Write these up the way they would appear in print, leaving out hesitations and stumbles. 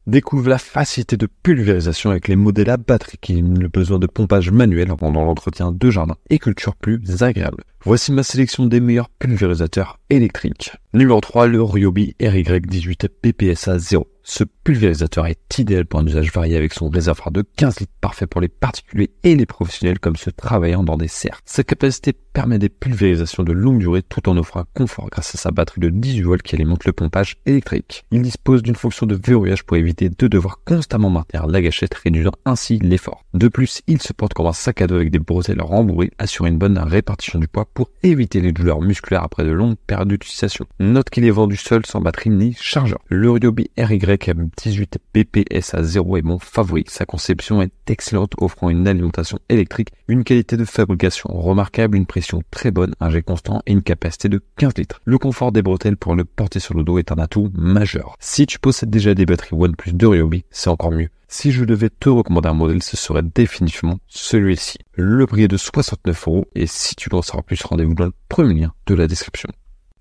Découvre la facilité de pulvérisation avec les modèles à batterie qui éliminent le besoin de pompage manuel rendant l'entretien de jardin et culture plus agréable. Voici ma sélection des meilleurs pulvérisateurs électriques. Numéro 3, le Ryobi RY18 PPSA 0. Ce pulvérisateur est idéal pour un usage varié avec son réservoir de 15 litres parfait pour les particuliers et les professionnels comme ceux travaillant dans des serres. Sa capacité permet des pulvérisations de longue durée tout en offrant un confort grâce à sa batterie de 18 volts qui alimente le pompage électrique. Il dispose d'une fonction de verrouillage pour éviter de devoir constamment maintenir la gâchette, réduisant ainsi l'effort. De plus, il se porte comme un sac à dos avec des bretelles rembourrées, assurant une bonne répartition du poids pour éviter les douleurs musculaires après de longues périodes d'utilisation. Note qu'il est vendu seul sans batterie ni chargeur. Le Ryobi RY18 PPSA 0 est mon favori. Sa conception est excellente, offrant une alimentation électrique, une qualité de fabrication remarquable, une pression très bonne, un jet constant et une capacité de 15 litres. Le confort des bretelles pour le porter sur le dos est un atout majeur. Si tu possèdes déjà des batteries OnePlus de Ryobi, c'est encore mieux. Si je devais te recommander un modèle, ce serait définitivement celui-ci. Le prix est de 69 € et si tu veux en savoir plus, rendez-vous dans le premier lien de la description.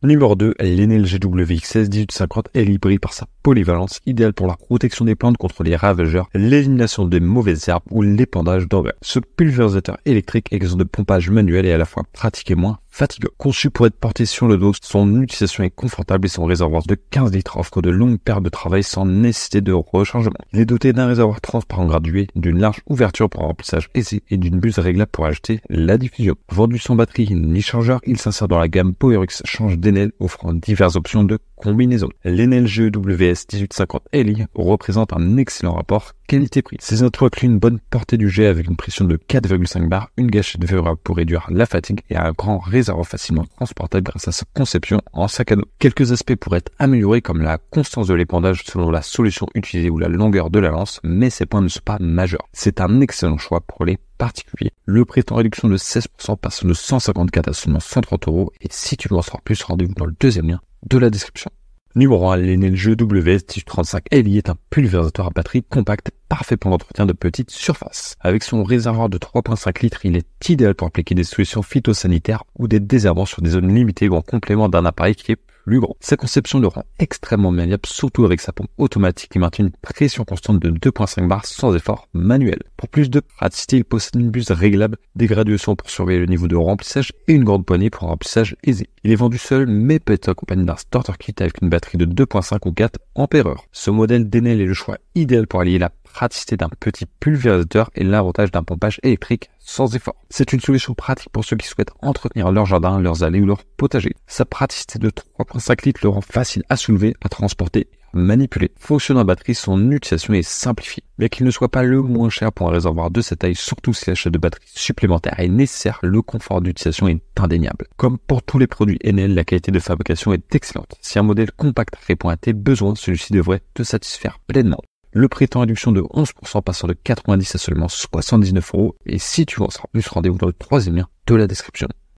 Numéro 2, l'Enel GWX16 1850 est livré par sa polyvalence, idéale pour la protection des plantes contre les ravageurs, l'élimination des mauvaises herbes ou l'épandage d'engrais. Ce pulvérisateur électrique exempt de pompage manuel est à la fois pratique et moins fatigant. Conçu pour être porté sur le dos, son utilisation est confortable et son réservoir de 15 litres offre de longues périodes de travail sans nécessité de rechargement. Il est doté d'un réservoir transparent gradué, d'une large ouverture pour un remplissage aisé et d'une buse réglable pour ajouter la diffusion. Vendu sans batterie ni chargeur, il s'insère dans la gamme PowerX change d'Enel, offrant diverses options de combinaison. L'Enel GWS 1850 Li représente un excellent rapport qualité-prix. Ses atouts incluent une bonne portée du jet avec une pression de 4,5 bars, une gâchette verrouillable pour réduire la fatigue et un grand réservoir facilement transportable grâce à sa conception en sac à dos. Quelques aspects pourraient être améliorés comme la constance de l'épandage selon la solution utilisée ou la longueur de la lance, mais ces points ne sont pas majeurs. C'est un excellent choix pour les particuliers. Le prix est en réduction de 16% passe de 154 à seulement 130 € et si tu veux en savoir plus, rendez-vous dans le deuxième lien de la description. Numéro 1, l'Enel GWS 1835 Li est un pulvérisateur à batterie compact parfait pour l'entretien de petites surfaces. Avec son réservoir de 3,5 litres, il est idéal pour appliquer des solutions phytosanitaires ou des désherbants sur des zones limitées ou en complément d'un appareil qui est plus grand. Sa conception le rend extrêmement maniable, surtout avec sa pompe automatique qui maintient une pression constante de 2,5 bars sans effort manuel. Pour plus de praticité, il possède une buse réglable, des graduations pour surveiller le niveau de remplissage et une grande poignée pour un remplissage aisé. Il est vendu seul, mais peut être accompagné d'un starter kit avec une batterie de 2,5 ou 4 ampères-heure. Ce modèle d'Enel est le choix idéal pour allier la praticité d'un petit pulvérisateur et l'avantage d'un pompage électrique sans effort. C'est une solution pratique pour ceux qui souhaitent entretenir leur jardin, leurs allées ou leur potager. Sa praticité de 3,5 litres le rend facile à soulever, à transporter, à manipuler. Fonctionnant à batterie, son utilisation est simplifiée. Bien qu'il ne soit pas le moins cher pour un réservoir de cette taille, surtout si l'achat de batterie supplémentaire est nécessaire, le confort d'utilisation est indéniable. Comme pour tous les produits Enel, la qualité de fabrication est excellente. Si un modèle compact répond à tes besoins, celui-ci devrait te satisfaire pleinement. Le prix est en réduction de 11% passant de 90 à seulement 79 € et si tu veux en savoir plus, rendez-vous dans le troisième lien de la description.